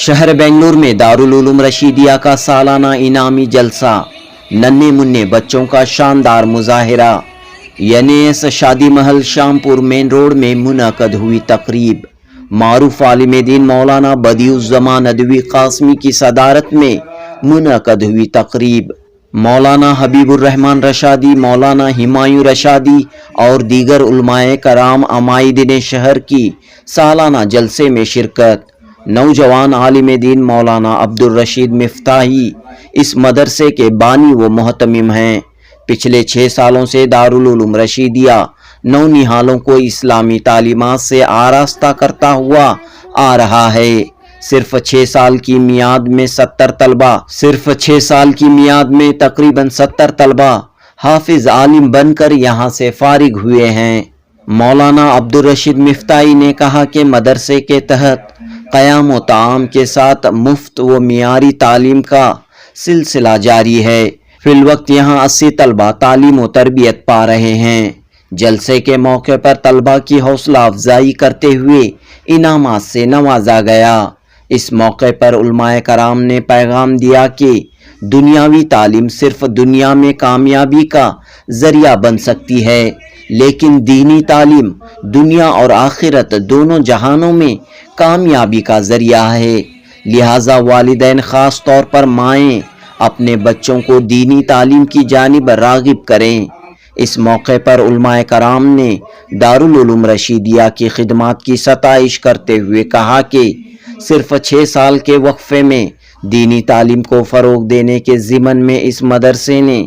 शहर बेंगलुरु में दारुल उलूम रशीदिया का सालाना इनामी जलसा, नन्हे मुन्ने बच्चों का शानदार मुजाहिरा। यनेस शादी महल शामपुर मेन रोड में मुनक़द हुई तकरीब। मारूफ आलिम दीन मौलाना बदिउज़्ज़मान नदवी कासमी की सदारत में मुनक़द हुई तकरीब। मौलाना हबीबुर रहमान रशादी, मौलाना हिमायूं रशादी और दीगर उलमाए कराम अमाइदीन शहर की सालाना जलसे में शिरकत। नौजवान आलिम दीन मौलाना अब्दुल रशीद मिफ्ताही इस मदरसे के बानी व मोहतमिम हैं। पिछले 6 सालों से दारुल उलूम रशीदिया नौनिहालों को इस्लामी तालीमात से आरास्ता करता हुआ आ रहा है। सिर्फ 6 साल की मियाद में तकरीबन 70 तलबा हाफिज आलिम बनकर यहाँ से फारिग हुए हैं। मौलाना अब्दुल रशीद मिफ्ताही ने कहा कि मदरसे के तहत क़याम व ताम के साथ मुफ्त व मियारी तालीम का सिलसिला जारी है। फिल वक्त यहाँ 80 तलबा तालीम व तरबियत पा रहे हैं। जलसे के मौके पर तलबा की हौसला अफजाई करते हुए इनामात से नवाजा गया। इस मौके पर उलमाए कराम ने पैगाम दिया कि दुनियावी तालीम सिर्फ दुनिया में कामयाबी का जरिया बन सकती है, लेकिन दीनी तालीम दुनिया और आखिरत दोनों जहानों में कामयाबी का जरिया है। लिहाजा वालिदैन ख़ास तौर पर माएँ अपने बच्चों को दीनी तालीम की जानिब रागिब करें। इस मौके पर उलमाए कराम ने दारुल उलूम रशीदिया की खिदमात की सताइश करते हुए कहा कि सिर्फ 6 साल के वक्फे में दीनी तालीम को फ़रोग देने के ज़िमन में इस मदरसे ने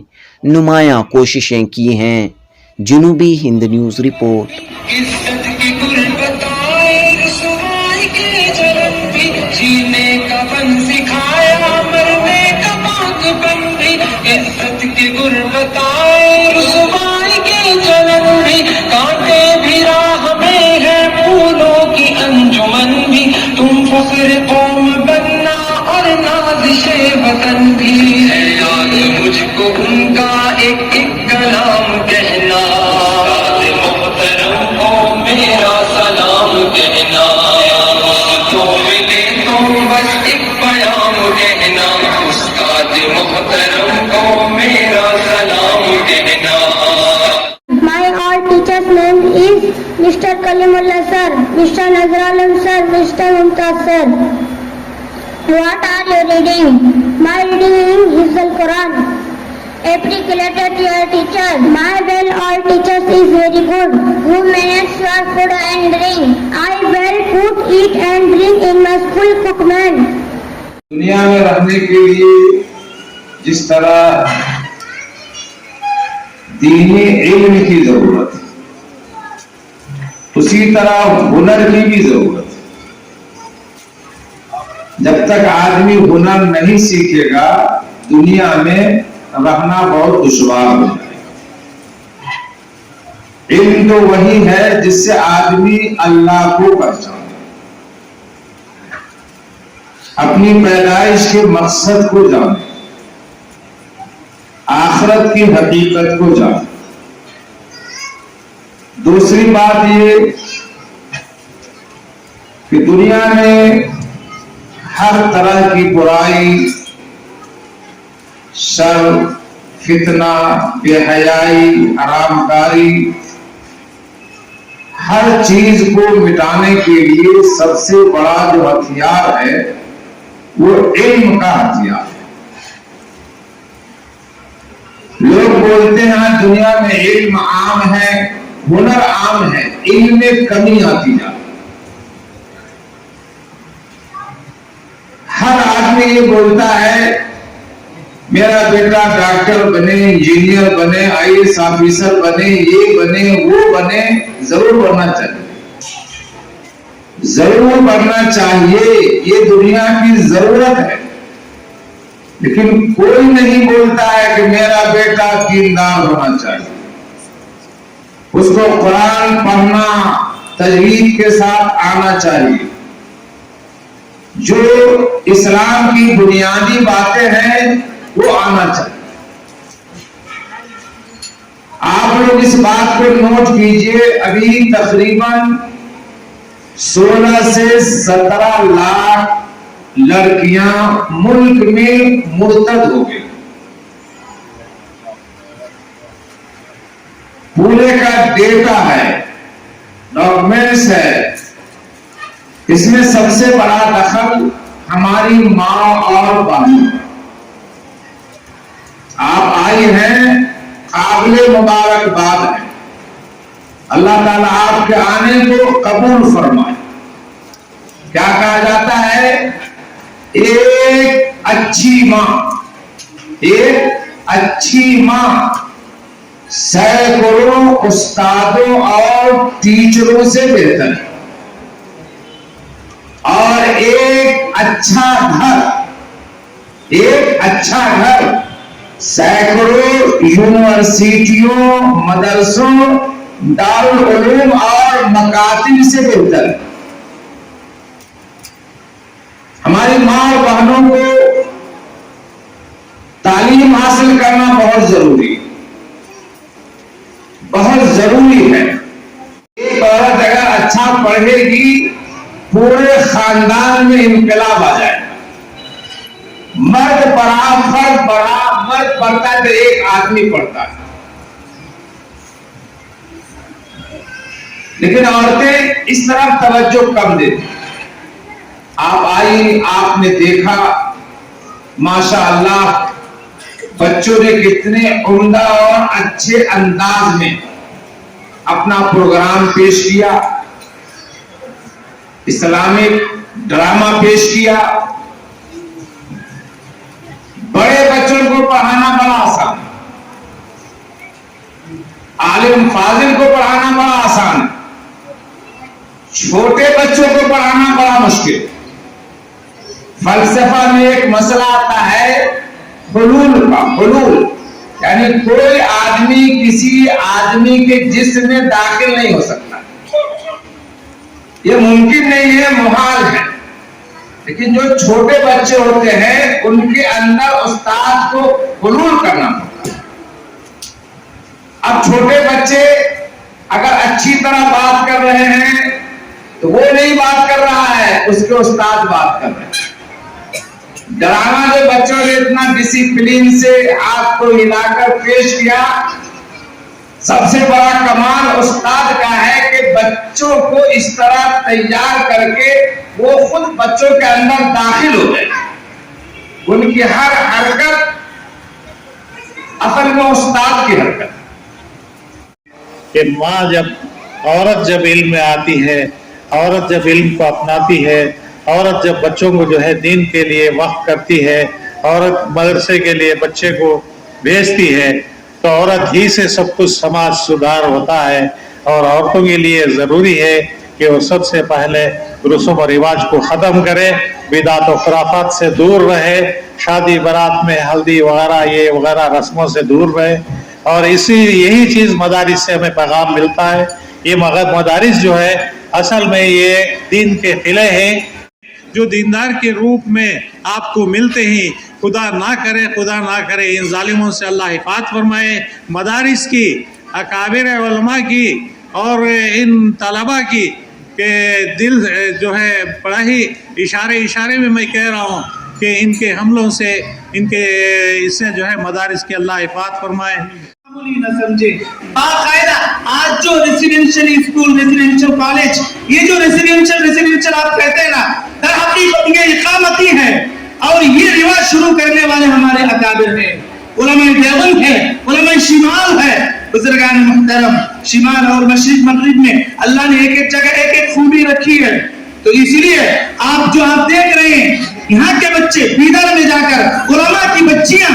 नुमायां कोशिशें की हैं। जनूबी हिंद न्यूज़ रिपोर्ट। फख्र कौम बनना और नाज़िशे वतन भी है याद मुझको उनका एक एक कलाम कहना। मोहतरम को मेरा सलाम कहना, तो मिले तो बस एक प्याम कहना। उस्ताद मोहतरम को मेरा सलाम कहना। My all teachers' name is Mr. Kalimullah sir, Mr. Nazar Alam sir, Mr. Mumtaz sir. What are you reading? My reading is the Quran. Appreciated to your teacher. My well all teachers is very good. Who manages your food and drink? I well food, eat and drink in my school cookman. दुनिया में रहने के लिए जिस तरह दीनी इल्म की जरूरत है, उसी तरह हुनर की भी जरूरत है। जब तक आदमी हुनर नहीं सीखेगा, दुनिया में रहना बहुत दुश्वार हो जाएगा। इल्म तो वही है जिससे आदमी अल्लाह को पहचाने, अपनी पैदाइश के मकसद को जाने, आखिरत की हकीकत को जाने। दूसरी बात ये कि दुनिया में हर तरह की बुराई, शर, फितना, बेहयाई, हरामकारी, हर चीज को मिटाने के लिए सबसे बड़ा जो हथियार है वो इल्म का हथियार है। लोग बोलते हैं दुनिया में इल्म आम है, हुनर आम है, इल्म में कमी आती जाती। हर आदमी ये बोलता है मेरा बेटा डॉक्टर बने, इंजीनियर बने, आईएएस ऑफिसर बने, ये बने, वो बने। जरूर बनना चाहिए, जरूर बनना चाहिए, ये दुनिया की जरूरत है। लेकिन कोई नहीं बोलता है कि मेरा बेटा दीनदार होना चाहिए, उसको कुरान पढ़ना तजवीद के साथ आना चाहिए। जो इस्लाम की बुनियादी बातें हैं वो आना चाहिए। आप लोग इस बात को नोट कीजिए, अभी तकरीबन 16 से 17 लाख लड़कियां मुल्क में मुर्तद हो गई। पूरे का डेटा है, डॉक्यूमेंट्स है। इसमें सबसे बड़ा दखल हमारी माँ और बहनों का। आप आई हैं, काबिले मुबारकबाद है। अल्लाह ताला आपके आने को कबूल फरमाए। क्या कहा जाता है, एक अच्छी माँ, एक अच्छी माँ सैकड़ों उस्तादों और टीचरों से बेहतर है। और एक अच्छा घर सैकड़ों यूनिवर्सिटियों, मदरसों, दारुल उलूम और मकातिब से बेहतर है। हमारी माँ और बहनों को तालीम हासिल करना बहुत जरूरी है, बहुत जरूरी है। एक औरत अगर अच्छा पढ़ेगी, पूरे खानदान में इनकलाब आ जाएगा। मर्द पढ़ा, फर्द पढ़ा, मर्द पढ़ता है तो एक आदमी पढ़ता है, लेकिन औरतें इस तरफ तवज्जो कम देती। आप आई, आपने देखा माशाअल्लाह बच्चों ने कितने उम्दा और अच्छे अंदाज में अपना प्रोग्राम पेश किया, इस्लामिक ड्रामा पेश किया। बड़े बच्चों को पढ़ाना बड़ा आसान, आलिम फाजिल को पढ़ाना बड़ा आसान, छोटे बच्चों को पढ़ाना बड़ा मुश्किल। फलसफा में एक मसला आता है हुलूल का, हुलूल यानी कोई आदमी किसी आदमी के जिस्म में दाखिल नहीं हो सकता। ये मुमकिन नहीं है, मुहाल है। लेकिन जो छोटे बच्चे होते हैं उनके अंदर उस्ताद को हुलूल करना पड़ता है। अब छोटे बच्चे अगर अच्छी तरह बात कर रहे हैं तो वो नहीं बात कर रहा है, उसके उस्ताद बात कर रहे हैं। ड्रामा जो बच्चों ने इतना डिसिप्लिन से आपको हिलाकर पेश किया, सबसे बड़ा कमाल उस्ताद का है कि बच्चों को इस तरह तैयार करके वो खुद बच्चों के अंदर दाखिल हो गए। उनकी हर हरकत असल में उस्ताद की हरकत। कि माँ जब औरत जब इल्म में आती है, औरत जब इल्म को अपनाती है, औरत जब बच्चों को जो है दीन के लिए वक्फ करती है, औरत मदरसे के लिए बच्चे को भेजती है, तो औरत ही से सब कुछ समाज सुधार होता है। और औरतों के लिए ज़रूरी है कि वो सबसे पहले रस्म और रिवाज को ख़त्म करे, बिदात और खुराफात से दूर रहे, शादी बारात में हल्दी वगैरह ये वगैरह रस्मों से दूर रहे। और यही चीज़ मदारिस से हमें पैगाम मिलता है। ये मदारिस जो है असल में ये दीन के किले हैं, जो दीनदार के रूप में आपको मिलते ही। खुदा ना करे इन जालिमों से अल्लाह हिफाज़त फरमाए। मदारिस की, अकाबिर उलमा की और इन तलबा की के दिल जो है बड़ा ही इशारे में मैं कह रहा हूँ कि इनके हमलों से, इनके इससे जो है मदारिस की अल्लाह हिफाज़त फरमाए। न समझे बाकायदा आज जो रेसिडेंशियल स्कूल, रेसिडेंशियल कॉलेज, ये जो रेसिडेंशियल आप कहते हैं ना, दर हकीकत ये इकामती है। और ये रिवाज शुरू करने वाले हमारे अकाबिर हैं, उलमाए देवबंद है, उलमाए शिमाल है, बुजुर्गान मुहतरम। शिमाल और मशरिक मगरिब में अल्लाह ने एक एक जगह एक एक खूबी रखी है। तो इसीलिए आप देख रहे हैं यहाँ के बच्चे बीदर में जाकर, उलमा की बच्चियां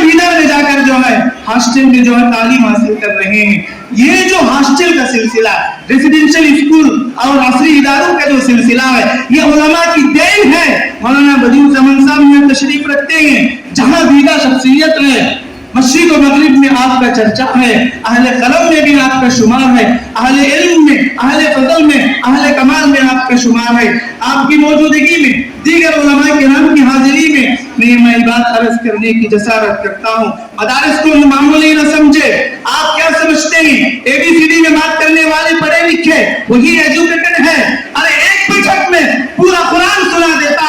बीदर में जाकर जो है हॉस्टल में जो है तालीम हासिल कर रहे हैं। ये जो हॉस्टल का सिलसिला, रेसिडेंशियल स्कूल और असली इदारों का जो सिलसिला है, ये उलमा की देन है। मौलाना बदिउज़्ज़मान साहब यहाँ तशरीफ रखते हैं, जहाँ बीदा शख्सियत है, मशरिक और मगरिब में आपका चर्चा है, अहले कलम में भी आपका शुमार है, अहले इल्म में, अहले फजल में, अहले कमाल में आपका शुमार है। आपकी मौजूदगी में, दीगर उलमा किराम की हाजिरी में मैं बात अर्ज करने की जसारत करता हूँ। मदारिस को मामूली न समझे। आप क्या समझते हैं ABCD में बात करने वाले पढ़े लिखे वही एजुकेटेड है? अरे एक बैठक में पूरा कुरान सुना देता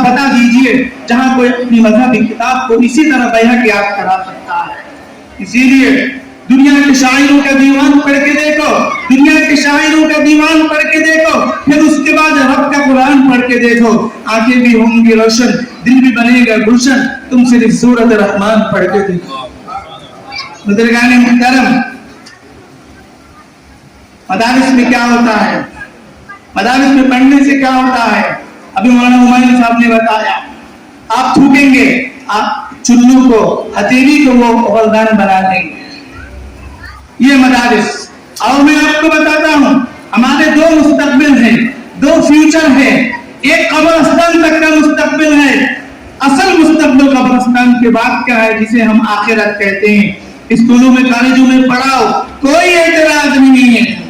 आप बता दीजिए जहां कोई अपनी मजहबी किताब को इसी तरह बयां याद करा सकता है। इसीलिए दुनिया के शायरों का दीवान पढ़ के देखो, दुनिया के शायरों का दीवान पढ़ के देखो, फिर उसके बाद रब का कुरान पढ़ के देखो, आंखें भी होंगी रोशन, दिल भी बनेगा गुलशन, तुम सिर्फ सूरत रहमान पढ़ के देखो। बुजुर्गान मुहतरम, मदारिस में क्या होता है, मदारिस में पढ़ने से क्या होता है? अभी मौलाना हुमायूं साहब ने बताया, आप थूकेंगे, आप चुल्लू को, हथेली को वो ओवरदान बना देंगे। ये मदारिस। और मैं आपको बताता हूँ, हमारे दो मुस्तकबिल हैं, दो फ्यूचर है। एक कब्रिस्तान तक का मुस्तकबिल है, असल मुस्तकबिल कब्रिस्तान के बाद का है, जिसे हम आखिरत कहते हैं। स्कूलों में कॉलेजों में पढ़ाओ, कोई एतराज नहीं है।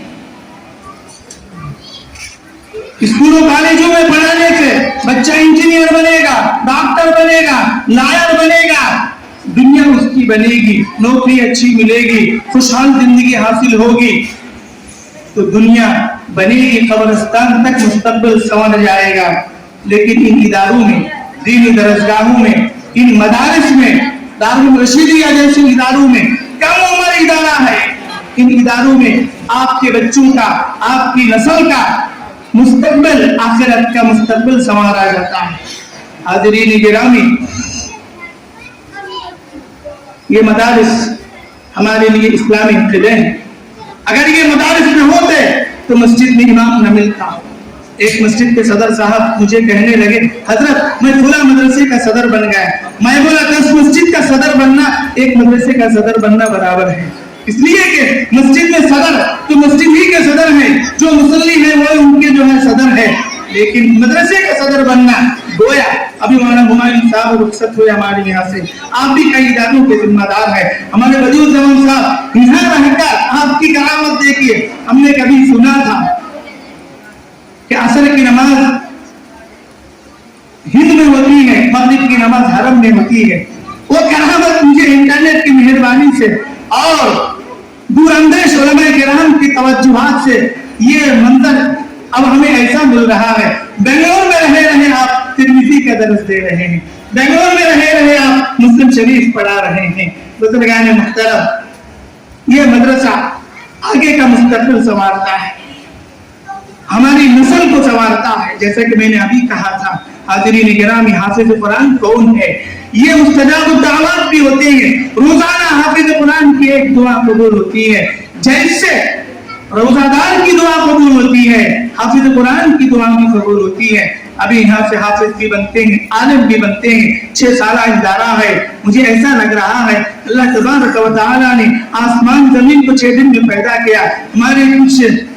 स्कूलों कॉलेजों में पढ़ाने से बच्चा इंजीनियर बनेगा, डॉक्टर बनेगा, लॉयर बनेगा, दुनिया उसकी बनेगी, नौकरी अच्छी मिलेगी, खुशहाल जिंदगी हासिल होगी, तो दुनिया बनेगी, कब्रिस्तान तक मुस्तकबिल संवर जाएगा। लेकिन इन इदारों में, दीनी दरसगाहों में, इन मदारिस में, दारुल रशीदिया जैसे इदारों में, कम उम्र इदारा है, इन इदारों में आपके बच्चों का, आपकी नस्ल का मुस्तकबिल, आखिरत का मुस्तकबिल संवारा जाता है। हाज़रीन गिरामी, ये मदारिस हमारे लिए इस्लामी किले हैं। अगर ये मदारिस में होते तो मस्जिद में इमाम न मिलता। एक मस्जिद के सदर साहब मुझे कहने लगे, हजरत मैं फुला मदरसे का सदर बन गया। मैं बोला 10 मस्जिद का सदर बनना एक मदरसे का सदर बनना बराबर है, इसलिए कि मस्जिद में सदर तो मस्जिद ही के सदर है, जो मुसल्ली है वो उनके जो है सदर है, लेकिन मदरसे का सदर बनना गोया। अभी मौलाना हुमायूं साहब रुखसत हुए हमारे यहाँ से, आप भी कई इदारों के जिम्मेदार हैं। हमारे बदिउज़्ज़मान साहब यहाँ रहकर आपकी करामत देखिए। हमने कभी सुना था कि असर की नमाज हिंद में होती है, मगरिब की नमाज हरम में होती है। वो करामत मुझे इंटरनेट की मेहरबानी से और दूरअंदेश उलमा किराम की तवज्जुहात से ये मंजर अब हमें ऐसा मिल रहा है। बेंगलोर में रहे आप तिरमिज़ी का दर्स दे रहे हैं, बेंगलोर में रहे आप मुस्लिम शरीफ पढ़ा रहे हैं। बुजुर्गान मुहतरम, ये मदरसा आगे का मुस्तकबिल संवारता है, हमारी नस्ल को संवारता है। जैसे कि मैंने अभी कहा था, हाज़रीन गिरामी, हाफिज़ कुरान कौन है? ये मुस्तजाब दावत भी होते हैं। रोजाना हाफिज़ कुरान की एक दुआ कबूल होती है, जैसे रोजादार की दुआ कबूल होती है, हाफिज़ कुरान की दुआ भी कबूल होती है। अभी यहाँ से हाफिज भी बनते हैं, आलिम भी बनते हैं। 6 साल इदारा है। मुझे ऐसा लग रहा है अल्लाह तबारक व तआला ने आसमान जमीन को 6 दिन में पैदा किया। हमारे कुछ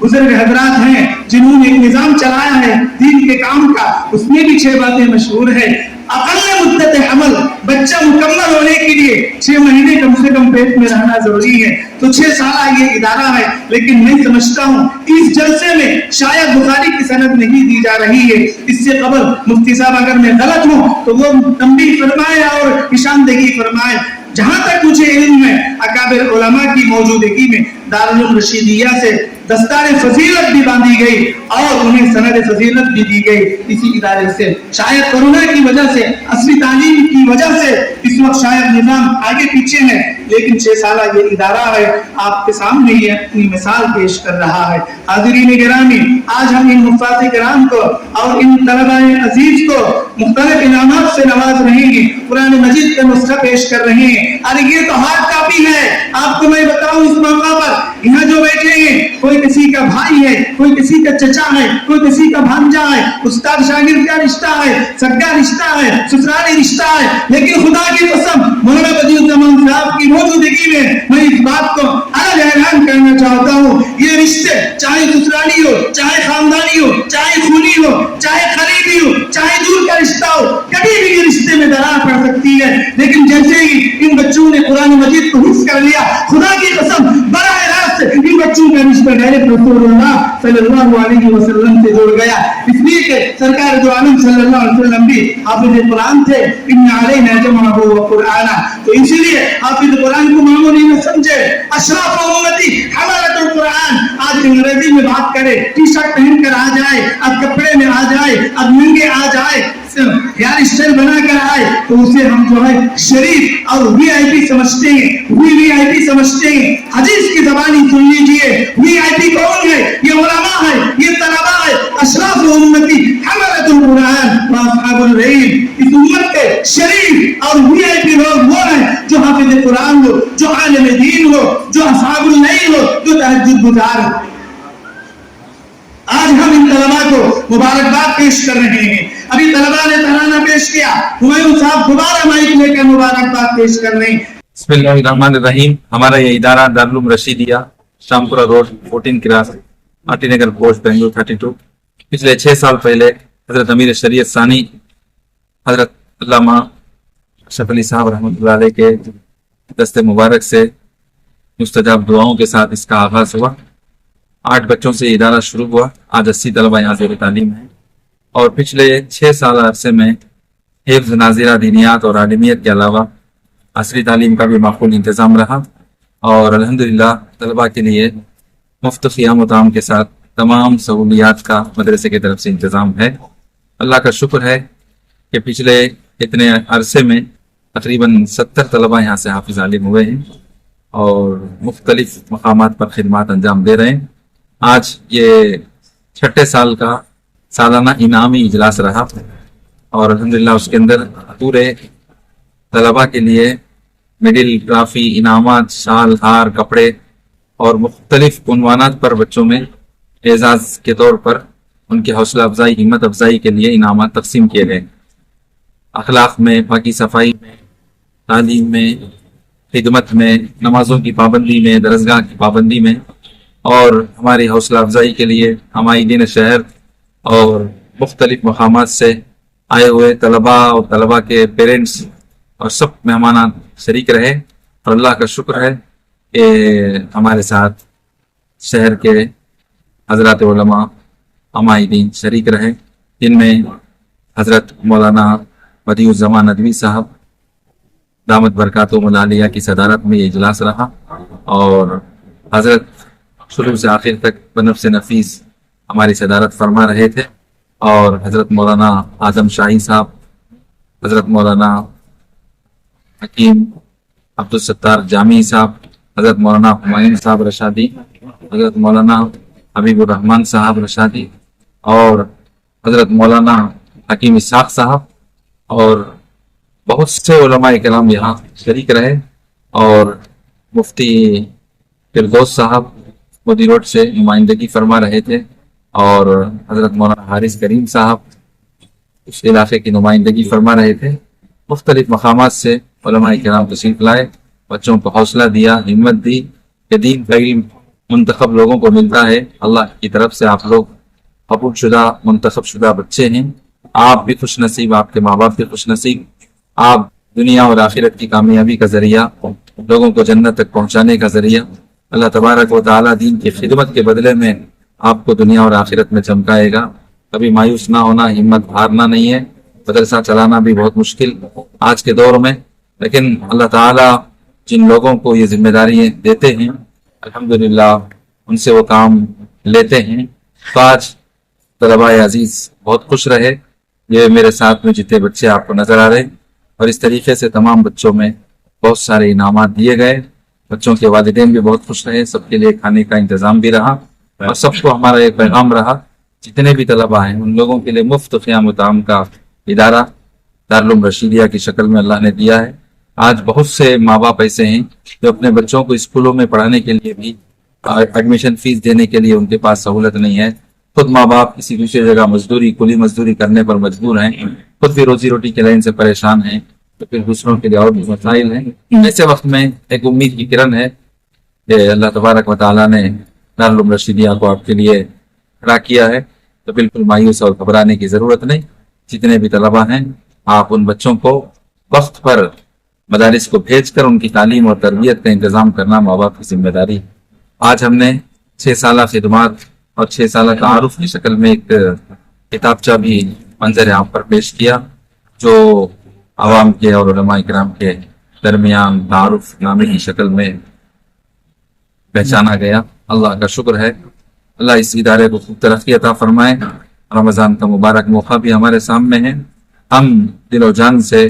बुजुर्ग हजरात हैं जिन्होंने एक निजाम चलाया है दीन के काम का, उसमें भी 6 बातें मशहूर है। अकल मुद्दत हमल, बच्चा मुकम्मल होने के लिए 6 महीने कम से कम पेट में रहना जरूरी है। तो 6 साल ये इदारा है, लेकिन मैं समझता हूँ इस जलसे में शायद बुखारी की सनद नहीं दी जा रही है। इससे कबल मुफ्ती साहब अगर मैं गलत हूँ तो वो तंबीह फरमाए और निशानदेही फरमाए। जहां तक मुझे इल्म है, अकाबिर उलमा की मौजूदगी में दारुल रशीदिया से दस्तार फजीलत भी बांधी गई और उन्हें सनद फजीलत भी दी गई इसी इदारे से। शायद कोरोना की वजह से, असली तालीम की वजह से इस वक्त शायद निजाम आगे पीछे है, लेकिन 6 साल ये इदारा है आपके सामने ये अपनी मिसाल पेश कर रहा है। हाज़रीन गिरामी, आज हम इन मुफ्ती किराम को और इन तलबाए अजीज को मुख्तलिफ इनामात से नवाज रहे हैं, कुरान मजीद का नुस्खा पेश कर रहे हैं। अरे ये तो हार्ड कॉपी है। आपको मैं बताऊं इस मौका पर यहाँ जो बैठे हैं, कोई किसी का भाई है, कोई किसी का चचा है, कोई किसी का भांजा है, उस्ताद शागिर्द का रिश्ता है, सगा रिश्ता है, ससुराली रिश्ता है, लेकिन खुदा की कसम मौलाना बदिउज़्ज़मान साहब की मौजूदगी में मैं इस बात को अलग ऐलान करना चाहता हूँ। ये रिश्ते चाहे ससुराली हो, चाहे खानदानी हो, चाहे खूनी हो, चाहे करीबी हो, चाहे दूर का रिश्ता हो, कभी भी ये रिश्ते में दरार पड़ सकती है। लेकिन जैसे ही इन बच्चों ने कुरान मजीद को हिफ्ज़ कर लिया, खुदा की कसम बराह रास्त इन बच्चों का रिश्ता डायरेक्ट रसूलुल्लाह सल्लल्लाहु अलैहि वसल्लम से जुड़ गया। इसलिए कि सरकार दो आलम सल्लल्लाहु अलैहि वसल्लम भी हाफिज़ कुरान थे। इन्ना अलैना जमअहु व कुराना, तो इसीलिए हाफिज़ कुरान को मामूली न समझे। अशराफ उम्मती हमालतुल कुरान, आज अंग्रेजी में बात करे, टी शर्ट पहन कर आ जाए, अब कपड़े में आ जाए, अब नंगे आ जाए, हेयर स्टाइल बना कर आए तो उसे हम जो है शरीफ और वीआईपी समझते हैं, वीआईपी समझते हैं। हदीस की ज़बानी सुन लीजिए, वीआईपी कौन है? ये उलमा है, ये तलबा है, अशराफ उम्मती हमलतुल कुरान व अस्हाबुल रहीम। इस उम्मत के शरीफ और वीआईपी लोग वो हैं जो हाफिज कुरान हो, जो आलिम दीन हो, जो अस्हाबुल रहीम हो, जो तहज्जुद गुजार हो। आज हम इन तलबा को मुबारकबाद पेश कर रहे हैं। अभी तलबा ने तराना पेश किया, हुमायूं साहब दोबारा माइक लेकर मुबारकबाद पेश कर रहे हैं। बिस्मिल्लाहिर्रहमानिर्रहीम। हमारा ये इदारा दारुल रशीदिया, शामपुरा रोड, 14 क्रास, आटी नगर पोस्ट, बेंगलुरु 32। पिछले 6 साल पहले हजरत अमीर शरीयत सानी हजरत अल्लामा अशरफ अली साहब रहमतुल्लाह अलैह के दस्ते मुबारक से मुस्तजाब दुआओं के साथ इसका आगाज हुआ। 8 बच्चों से इदारा शुरू हुआ। आज 80 तलबा यहाँ ज़ेर तालीम है और पिछले 6 साल अरसे में हिफ्ज़, नाज़िरा, दीनियात और आलिमियत के अलावा असरी तालीम का भी माकूल इंतज़ाम रहा और अल्हम्दुलिल्लाह तलबा के लिए मुफ्त क़ियाम व ताम के साथ तमाम सहूलियात का मदरसे की तरफ से इंतज़ाम है। अल्लाह का शुक्र है कि पिछले इतने अरसे में तकरीबन 70 तलबा यहाँ से हाफिज़ आलिम हुए हैं और मुख्तलिफ मकामात पर खिदमत अंजाम दे रहे हैं। आज ये 6ठे साल का सालाना इनामी इजलास रहा और अल्हम्दुलिल्लाह उसके अंदर पूरे तलबा के लिए मेडल, ट्रॉफी, इनामात, शाल, हार, कपड़े और मुख्तलिफ उन्वानात पर बच्चों में एजाज के तौर पर उनकी हौसला अफजाई, हिम्मत अफजाई के लिए इनामात तकसीम किए गए। अखलाक में, पाकी सफाई में, तालीम में, खिदमत में, नमाजों की पाबंदी में, दरसगाह की पाबंदी में और हमारी हौसला अफजाई के लिए हमारीदीन शहर और मुख्तलिफ मकामात से आए हुए तलबा और तलबा के पेरेंट्स और सब मेहमान शरीक रहे और अल्लाह का शुक्र है कि हमारे साथ शहर के हजरत उलमा अमाइदीन शरीक रहे, जिनमें हजरत मौलाना बदियुज़्ज़मान नदवी साहब दामत बरकातुहुमुल आलिया की सदारत में ये इजलास रहा और हजरत शुरू से आखिर तक बनफ़्स नफीस हमारी सदारत फरमा रहे थे और हजरत मौलाना आदम शाही साहब, हजरत मौलाना हकीम अब्दुल सत्तार जामी साहब, हजरत मौलाना हुमायूं साहब रशादी, हजरत मौलाना हबीबुर रहमान साहब रशादी और हजरत मौलाना हकीम इसाक साहब और बहुत से उलमा इकराम यहाँ शरीक रहे और मुफ्ती फिरदौस साहब मोदी रोड से नुमाइंदगी फरमा रहे थे और हजरत मौलाना हारिस करीम साहब इस इलाके की नुमाइंदगी फरमा रहे थे। मुख्तलिफ मकामात से उलमा इकराम तशरीफ लाए, बच्चों को हौसला दिया, हिम्मत दी कि दीन का इल्म मुंतखब लोगों को मिलता है। अल्लाह की तरफ से आप लोग कबूल शुदा मुंतखब शुदा बच्चे हैं। आप भी खुश नसीब, आपके माँ बाप भी खुश नसीब। आप दुनिया और आखिरत की कामयाबी का जरिया, लोगों को जन्नत तक पहुँचाने का जरिया अल्लाह तबारक व तआला दीन की खिदमत के बदले में आपको दुनिया और आखिरत में चमकाएगा। कभी मायूस ना होना, हिम्मत हारना नहीं है। मदरसा चलाना भी बहुत मुश्किल आज के दौर में, लेकिन अल्लाह ताला जिन लोगों को ये जिम्मेदारी देते हैं अल्हम्दुलिल्लाह उनसे वो काम लेते हैं। तो आज तलबा अजीज बहुत खुश रहे। ये मेरे साथ में जितने बच्चे आपको नजर आ रहे और इस तरीके से तमाम बच्चों में बहुत सारे इनामात दिए गए। बच्चों के वालिदैन भी बहुत खुश रहे, सबके लिए खाने का इंतजाम भी रहा और सबको हमारा एक पैगाम रहा, जितने भी तलबा हैं उन लोगों के लिए मुफ्त क़ियाम व ताम का इदारा दारुल रशीदिया की शक्ल में अल्लाह ने दिया है। आज बहुत से माँ बाप ऐसे हैं जो अपने बच्चों को स्कूलों में पढ़ाने के लिए भी एडमिशन फीस देने के लिए उनके पास सहूलत नहीं है। खुद माँ बाप किसी दूसरी जगह मजदूरी, कुली मजदूरी करने पर मजबूर हैं, खुद भी रोजी रोटी के लाइन से परेशान हैं, तो फिर दूसरों के लिए और भी मसाइल हैं। ऐसे वक्त में एक उम्मीद की किरण है कि अल्लाह तबारक व तआला ने दारुल रशीदिया को आपके लिए खड़ा किया है, तो बिल्कुल मायूस और घबराने की जरूरत नहीं। जितने भी तलबा हैं आप उन बच्चों को वक्त पर मदारिस को भेजकर उनकी तालीम और तरबियत का इंतजाम करना माँ बाप की जिम्मेदारी है। आज हमने 6 साल खिदमत और 6 साल तारुफ की शक्ल में एक किताबचा भी मंजर आप पर पेश किया, जो आवाम के और उलमा इकराम के दरमियान तारुफ नामे की शक्ल में पहचाना गया। अल्लाह का शुक्र है, अल्लाह इस इदारे को खूब तरक्की अता फरमाए। रमज़ान का मुबारक मौका भी हमारे सामने है ہم دل و جان سے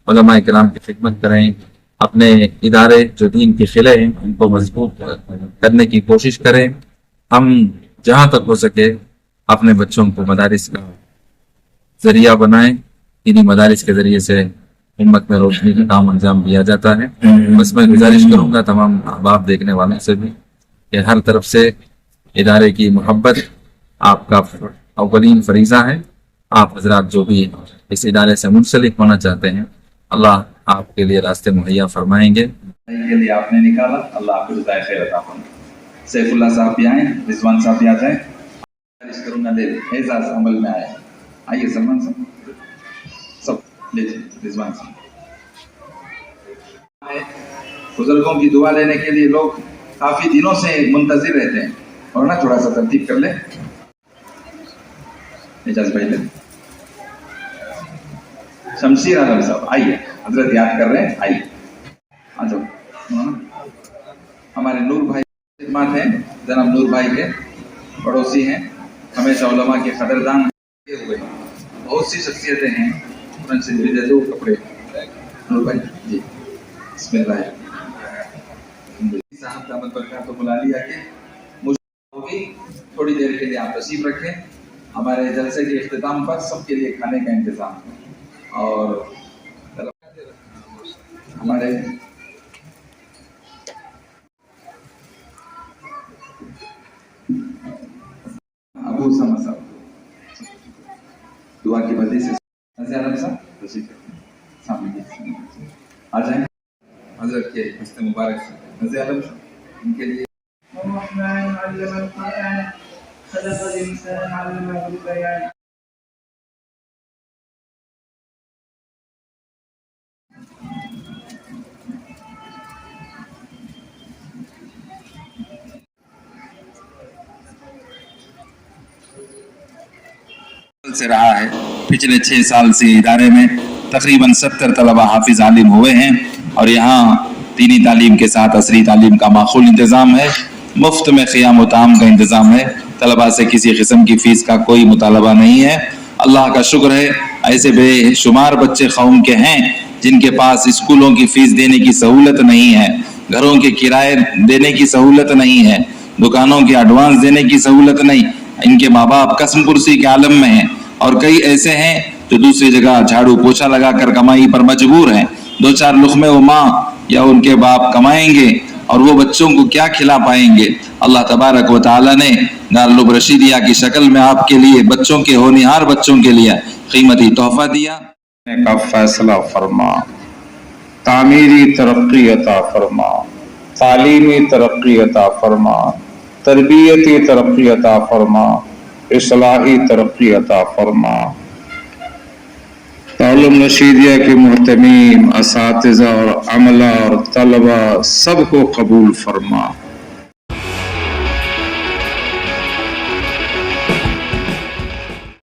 علماء کرام کی خدمت کریں, اپنے ادارے جو دین کے قلعے ہیں ان کو مضبوط کرنے کی کوشش کریں. ہم جہاں تک ہو سکے اپنے بچوں کو مدارس کا ذریعہ بنائیں. دینی مدارس کے ذریعے سے امت میں روشنی کا کام انجام دیا جاتا ہے. بس میں گزارش کروں گا تمام احباب دیکھنے والوں سے بھی کہ ہر طرف سے ادارے کی محبت آپ کا اولین فریضہ ہے. آپ حضرات جو بھی اس ادارے سے منسلک ہونا چاہتے ہیں اللہ آپ کے لیے راستے مہیا فرمائیں گے. کے لیے آپ نے نکالا, اللہ آپ کو جزائے خیر عطا فرمائے. سیف اللہ صاحب بھی آئیں, رضوان صاحب بھی آ جائیں. گزارش کروں گا لے اعزاز عمل میں آئے. آئیے سلمان صاحب, سب لے رضوان صاحب. بزرگوں کی دعا لینے کے لیے لوگ کافی دنوں سے منتظر رہتے ہیں, اور نا تھوڑا سا ترتیب کر لیں. اعجاز بھائی لے, شمشیر عالم صاحب آئیے, حضرت یاد کر رہے ہیں, آئیے آ جاؤ. ہمارے نور بھائی خدمات ہیں, جناب نور بھائی کے پڑوسی ہیں, ہمیشہ علماء کے قدردان ہوئے. بہت سی شخصیتیں ہیں, ان سے بھی دے دو کپڑے. نور بھائی جی بسم اللہ. صاحب دامت برکات کو بلا لیا کہ مجھے ہوگی تھوڑی دیر کے لیے آپ تشریف رکھیں. ہمارے جلسے کے اختتام پر سب کے لیے کھانے کا انتظام ہے. اور ہمارے ابو سما صاحب دعا کی بدی سے نظر عالم صاحب سامنے آ جائیں. حضرت کے حسن مبارک سے نظر عالم صاحب ان کے لیے سے رہا ہے. پچھلے 6 سال سے ادارے میں تقریباً 70 طلبہ حافظ عالم ہوئے ہیں, اور یہاں دینی تعلیم کے ساتھ عصری تعلیم کا معقول انتظام ہے. مفت میں قیام و طعام کا انتظام ہے. طلبہ سے کسی قسم کی فیس کا کوئی مطالبہ نہیں ہے. اللہ کا شکر ہے ایسے بے شمار بچے قوم کے ہیں جن کے پاس اسکولوں کی فیس دینے کی سہولت نہیں ہے, گھروں کے کرائے دینے کی سہولت نہیں ہے, دکانوں کے ایڈوانس دینے کی سہولت نہیں. ان کے ماں باپ قسم پرسی کے عالم میں ہیں, اور کئی ایسے ہیں جو دوسری جگہ جھاڑو پوچھا لگا کر کمائی پر مجبور ہیں. 2-4 لقمے وہ ماں یا ان کے باپ کمائیں گے اور وہ بچوں کو کیا کھلا پائیں گے. اللہ تبارک و تعالی نے دارالعلوم رشیدیہ کی شکل میں آپ کے لیے بچوں کے ہونہار بچوں کے لیے قیمتی تحفہ دیا. کا فیصلہ فرما, تعمیری ترقی عطا فرما, تعلیمی ترقی عطا فرما, تربیتی ترقی عطا فرما, اصلاحی ترقی عطا فرما. دارالعلوم رشیدیہ کے محتمین, اساتذہ اور عملہ اور طلبہ سب کو قبول فرما.